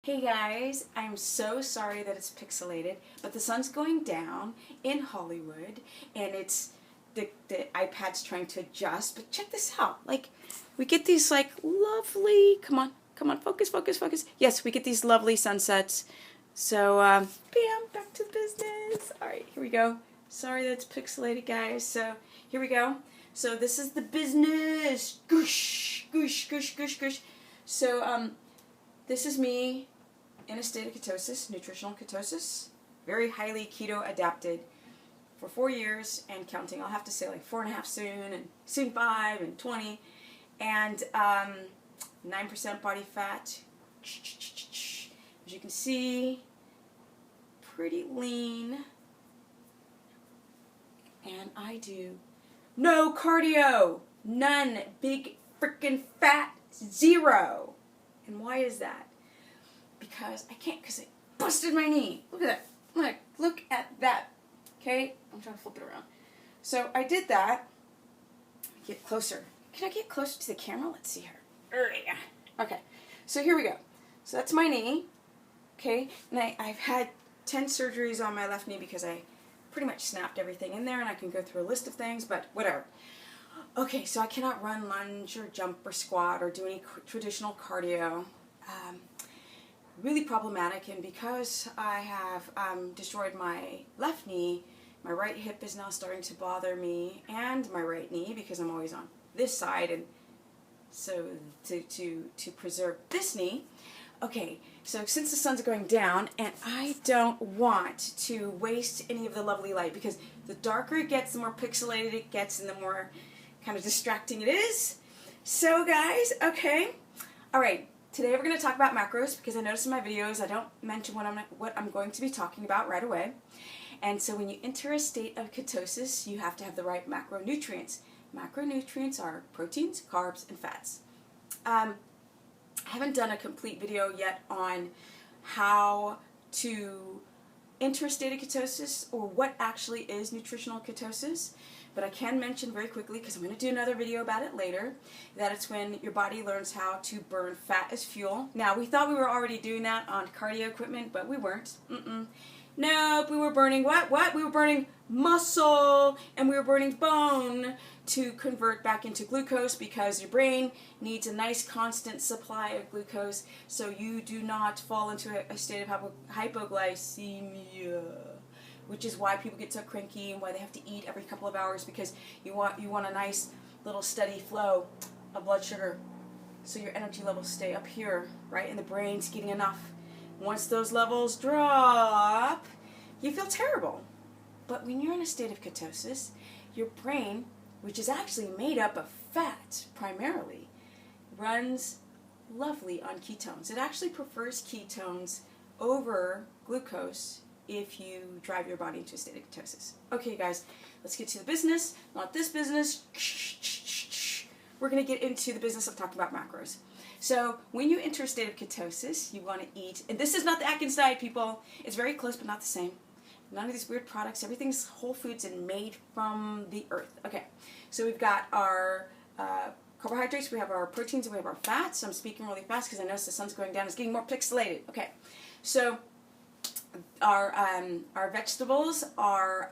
Hey guys, I'm so sorry that it's pixelated, but the sun's going down in Hollywood and it's the iPad's trying to adjust, but check this out. Like, we get these lovely, come on, focus, focus, focus. Yes, we get these lovely sunsets. So, bam, back to business. All right, here we go. Sorry that it's pixelated, guys. So, here we go. So, this is the business. Goosh, goosh, goosh, goosh, goosh. So, this is me in a state of ketosis, nutritional ketosis, very highly keto adapted for 4 years and counting. I'll have to say like 4.5 soon, and soon 5 and 20, and 9% body fat. As you can see, pretty lean, and I do no cardio, none, big freaking fat, 0. And why is that? Because I can't, because I busted my knee. Look at that. Look at that. Okay? I'm trying to flip it around. So I did that. Get closer. Can I get closer to the camera? Let's see her. Okay. So here we go. So that's my knee. Okay? And I've had 10 surgeries on my left knee because I pretty much snapped everything in there, and I can go through a list of things, but whatever. Okay, so I cannot run, lunge, or jump, or squat, or do any traditional cardio. Really problematic, and because I have destroyed my left knee, my right hip is now starting to bother me, and my right knee, because I'm always on this side, and so to preserve this knee. Okay, so since the sun's going down, and I don't want to waste any of the lovely light, because the darker it gets, the more pixelated it gets, and the more kind of distracting it is. So guys, okay, all right. Today we're going to talk about macros, because I noticed in my videos I don't mention what I'm going to be talking about right away. And so when you enter a state of ketosis, you have to have the right macronutrients. Macronutrients are proteins, carbs, and fats. I haven't done a complete video yet on how to enter a state of ketosis or what actually is nutritional ketosis. But I can mention very quickly, because I'm going to do another video about it later, that it's when your body learns how to burn fat as fuel. Now, we thought we were already doing that on cardio equipment, but we weren't. Nope, we were burning what? We were burning muscle, and we were burning bone to convert back into glucose, because your brain needs a nice constant supply of glucose so you do not fall into a state of hypoglycemia. Which is why people get so cranky and why they have to eat every couple of hours, because you want a nice little steady flow of blood sugar so your energy levels stay up here, right? And the brain's getting enough. Once those levels drop, you feel terrible. But when you're in a state of ketosis, your brain, which is actually made up of fat primarily, runs lovely on ketones. It actually prefers ketones over glucose if you drive your body into a state of ketosis. Okay, guys, let's get to the business. Not this business. We're going to get into the business of talking about macros. So when you enter a state of ketosis, you want to eat, and this is not the Atkins diet, people. It's very close, but not the same. None of these weird products. Everything's whole foods and made from the earth. Okay, so we've got our carbohydrates, we have our proteins, and we have our fats. I'm speaking really fast because I notice the sun's going down. It's getting more pixelated. Okay, so our vegetables are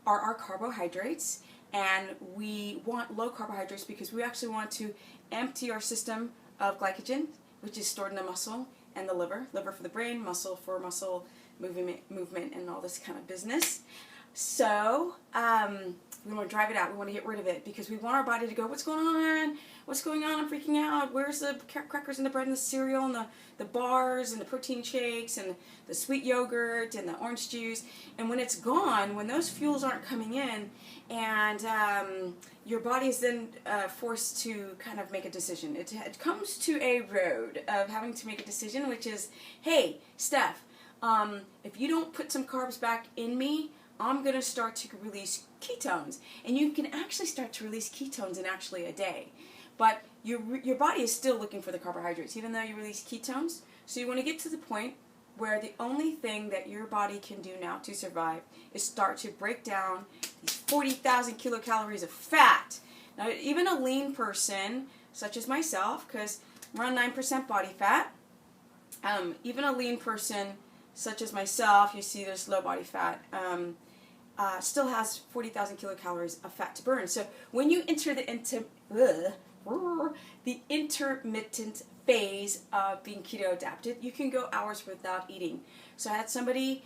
our carbohydrates, and we want low carbohydrates because we actually want to empty our system of glycogen, which is stored in the muscle and the liver for the brain, muscle for muscle movement and all this kind of business. So we want to drive it out. We want to get rid of it because we want our body to go, what's going on? What's going on? I'm freaking out. Where's the crackers and the bread and the cereal and the bars and the protein shakes and the sweet yogurt and the orange juice? And when it's gone, when those fuels aren't coming in, and your body is then forced to kind of make a decision. It comes to a road of having to make a decision, which is, hey, Steph, if you don't put some carbs back in me, I'm going to start to release ketones. And you can actually start to release ketones in actually a day. But your body is still looking for the carbohydrates, even though you release ketones. So you want to get to the point where the only thing that your body can do now to survive is start to break down these 40,000 kilocalories of fat. Now, even a lean person, such as myself, because we're on 9% body fat, Even a lean person, such as myself, you see there's low body fat, still has 40,000 kilocalories of fat to burn. So when you enter the intermittent phase of being keto adapted, you can go hours without eating. So I had somebody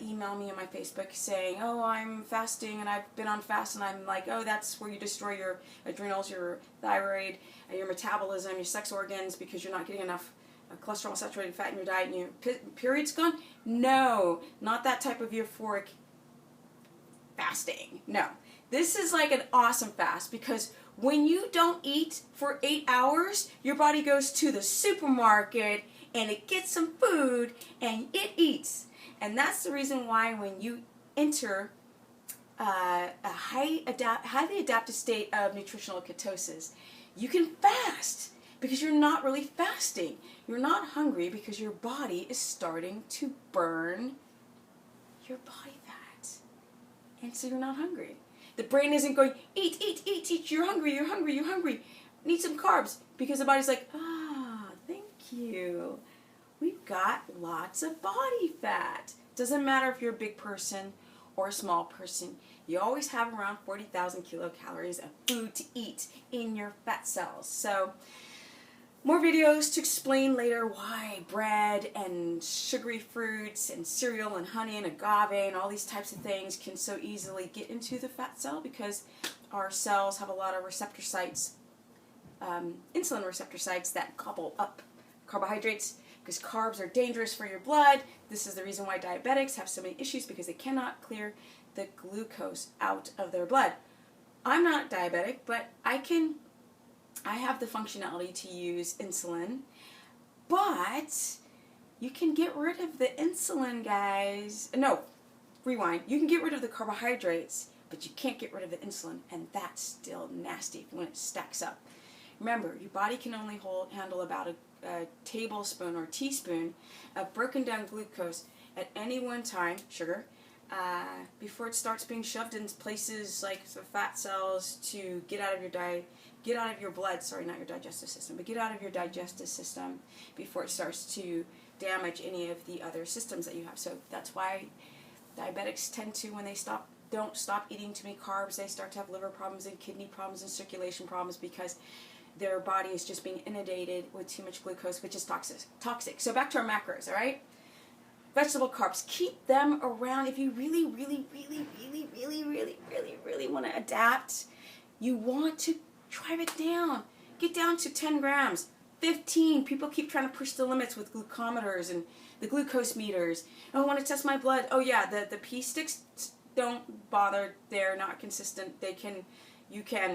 email me on my Facebook saying, oh, I'm fasting and I've been on fast, and I'm like, oh, that's where you destroy your adrenals, your thyroid, your metabolism, your sex organs, because you're not getting enough cholesterol saturated fat in your diet and your period's gone. No, not that type of euphoric fasting. No, this is like an awesome fast, because when you don't eat for 8 hours, your body goes to the supermarket and it gets some food and it eats. And that's the reason why when you enter a highly adapted state of nutritional ketosis, you can fast, because you're not really fasting. You're not hungry because your body is starting to burn your body fat. And so you're not hungry. The brain isn't going, eat, eat, eat, eat, you're hungry, you're hungry, you're hungry. Need some carbs, because the body's like, thank you. We've got lots of body fat. Doesn't matter if you're a big person or a small person. You always have around 40,000 kilocalories of food to eat in your fat cells. So more videos to explain later why bread and sugary fruits and cereal and honey and agave and all these types of things can so easily get into the fat cell, because our cells have a lot of receptor sites, insulin receptor sites, that gobble up carbohydrates, because carbs are dangerous for your blood. This is the reason why diabetics have so many issues, because they cannot clear the glucose out of their blood. I'm not diabetic, but I have the functionality to use insulin, but you can get rid of the insulin, guys. No, rewind. You can get rid of the carbohydrates, but you can't get rid of the insulin, and that's still nasty when it stacks up. Remember, your body can only handle about a tablespoon or teaspoon of broken down glucose at any one time, sugar, before it starts being shoved in places like the fat cells to get out of your blood, sorry, not your digestive system, but get out of your digestive system before it starts to damage any of the other systems that you have. So that's why diabetics tend to, when they don't stop eating too many carbs, they start to have liver problems and kidney problems and circulation problems, because their body is just being inundated with too much glucose, which is toxic. So back to our macros, all right? Vegetable carbs, keep them around. If you really, really, really, really, really, really, really, really want to adapt, you want to drive it down. Get down to 10 grams, 15. People keep trying to push the limits with glucometers and the glucose meters. Oh, I want to test my blood. Oh yeah, the pee sticks, don't bother. They're not consistent. You can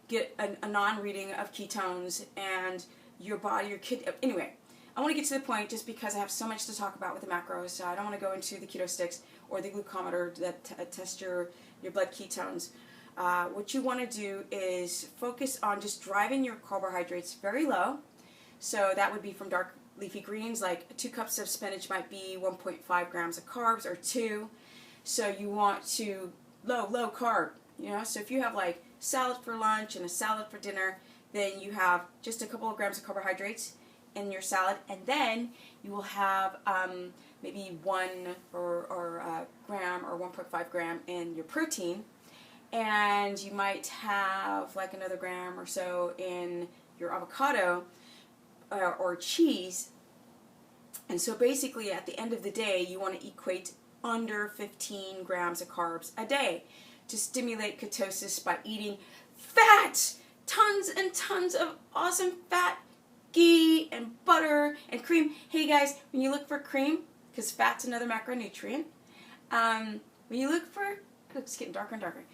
get a non-reading of ketones, and your kid. Anyway, I want to get to the point, just because I have so much to talk about with the macros, so I don't want to go into the keto sticks or the glucometer that test your blood ketones. What you want to do is focus on just driving your carbohydrates very low. So that would be from dark leafy greens, like 2 cups of spinach might be 1.5 grams of carbs, or 2. So you want to low carb, so if you have like salad for lunch and a salad for dinner, then you have just a couple of grams of carbohydrates in your salad, and then you will have maybe 1 gram or 1.5 gram in your protein, and you might have like another gram or so in your avocado or cheese. And so basically at the end of the day, you want to equate under 15 grams of carbs a day to stimulate ketosis by eating fat, tons and tons of awesome fat, ghee and butter and cream. Hey guys, when you look for cream, because fat's another macronutrient, when you look for, it's getting darker and darker,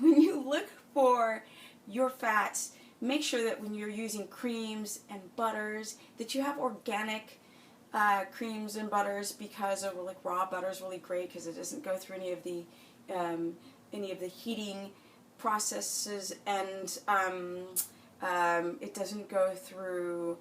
when you look for your fats, make sure that when you're using creams and butters, that you have organic creams and butters, because like raw butter is really great, because it doesn't go through any of the heating processes, and it doesn't go through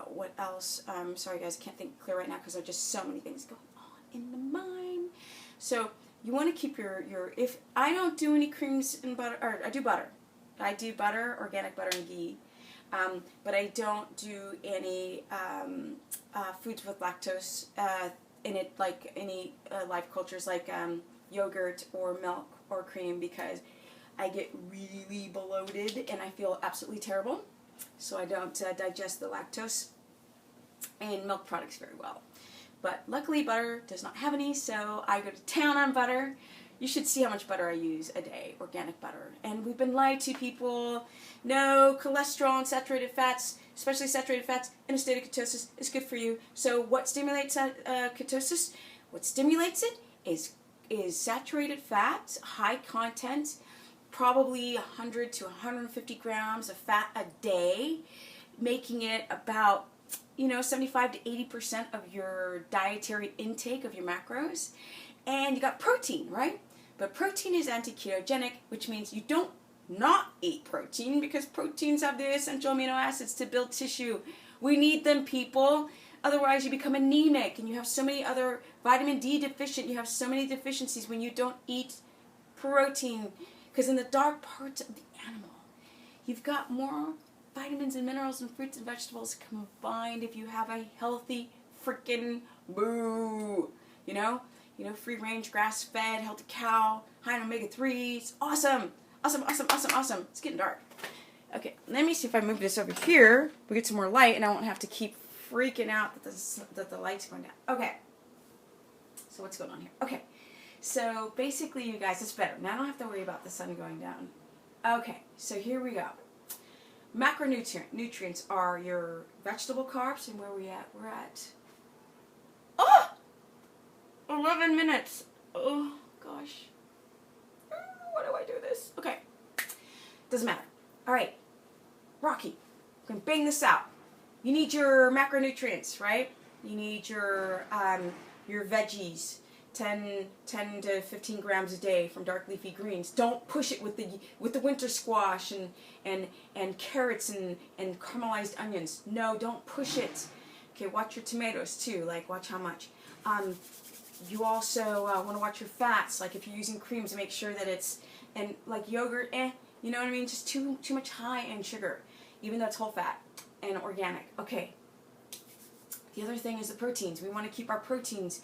what else? Sorry guys, I can't think clear right now because there are just so many things going on in the mind. So you want to keep your if I don't do any creams and butter, or I do butter, organic butter and ghee. But I don't do any foods with lactose in it, like any live cultures like yogurt or milk or cream, because I get really bloated and I feel absolutely terrible. So I don't digest the lactose in milk products very well. But luckily butter does not have any, so I go to town on butter. You should see how much butter I use a day, organic butter. And we've been lied to, people. No, cholesterol and saturated fats, especially saturated fats, in a state of ketosis is good for you. So what stimulates ketosis? What stimulates it is saturated fats, high content, probably 100 to 150 grams of fat a day, making it about 75 to 80% of your dietary intake of your macros. And you got protein, right? But protein is anti-ketogenic, which means you don't not eat protein, because proteins have the essential amino acids to build tissue. We need them, people. Otherwise, you become anemic, and you have so many other vitamin D deficient. You have so many deficiencies when you don't eat protein, because in the dark parts of the animal, you've got more vitamins and minerals and fruits and vegetables combined if you have a healthy freaking boo. Free range, grass fed, healthy cow, high in omega-3s. Awesome. Awesome, awesome, awesome, awesome. It's getting dark. Okay, let me see if I move this over here. We get some more light and I won't have to keep freaking out that the light's going down. Okay. So what's going on here? Okay. So basically, you guys, it's better. Now I don't have to worry about the sun going down. Okay, so here we go. Macronutrients are your vegetable carbs, and where are we at? We're at 11 minutes. Oh, gosh. Why do I do this? Okay. Doesn't matter. All right. Rocky, I'm going to bang this out. You need your macronutrients, right? You need your veggies, 10 to 15 grams a day from dark leafy greens. Don't push it with the winter squash and carrots and caramelized onions. No, don't push it. Okay, watch your tomatoes too. Like, watch how much. You also want to watch your fats. Like, if you're using creams, make sure that it's, and like yogurt, you know what I mean? Just too much high in sugar, even though it's whole fat and organic. Okay. The other thing is the proteins. We want to keep our proteins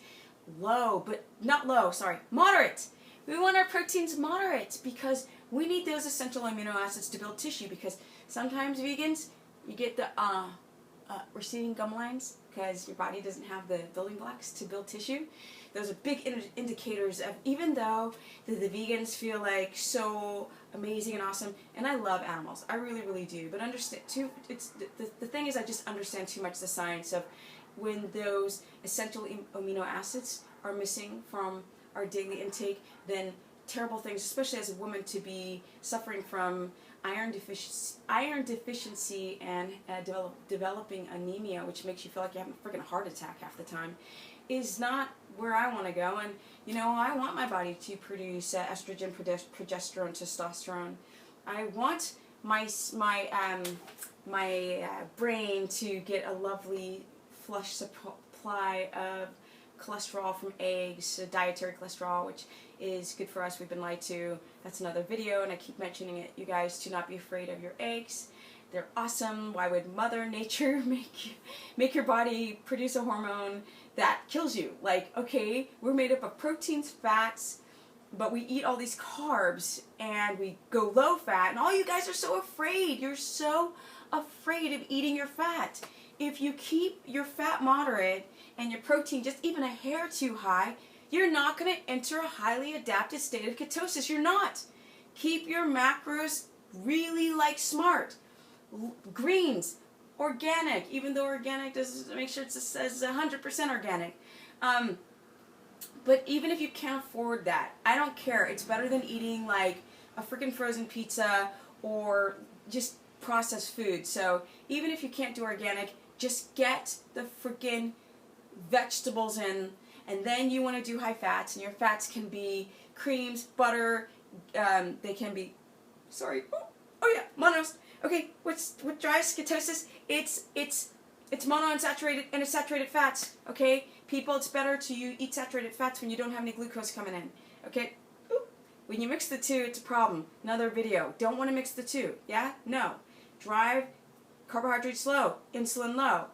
low, but not low, sorry, moderate. We want our proteins moderate because we need those essential amino acids to build tissue, because sometimes vegans, you get the receding gum lines because your body doesn't have the building blocks to build tissue. Those are big indicators of, even though the vegans feel like so amazing and awesome, and I love animals, I really, really do, but understand too, it's the thing is, I just understand too much the science of when those essential amino acids are missing from our daily intake, then terrible things, especially as a woman, to be suffering from iron deficiency and developing anemia, which makes you feel like you're having a freaking heart attack half the time, is not where I want to go. And I want my body to produce estrogen, progesterone, testosterone. I want my brain to get a lovely flush supply of cholesterol from eggs, dietary cholesterol, which is good for us. We've been lied to. That's another video, and I keep mentioning it. You guys, do not be afraid of your eggs. They're awesome. Why would Mother Nature make your body produce a hormone that kills you? Like, okay, we're made up of proteins, fats, but we eat all these carbs, and we go low fat, and all you guys are so afraid. You're so afraid of eating your fat. If you keep your fat moderate and your protein just even a hair too high, you're not going to enter a highly adapted state of ketosis. You're not. Keep your macros really smart. Greens, organic, even though organic doesn't, make sure it says 100% organic. But even if you can't afford that, I don't care. It's better than eating like a freaking frozen pizza or just processed food. So even if you can't do organic, just get the freaking vegetables in, and then you want to do high fats, and your fats can be creams, butter, they can be, monos. Okay, what drives ketosis? It's monounsaturated and saturated fats, okay? People, it's better to eat saturated fats when you don't have any glucose coming in, okay? When you mix the two, it's a problem. Another video. Don't want to mix the two, yeah? No. Drive carbohydrates low, insulin low.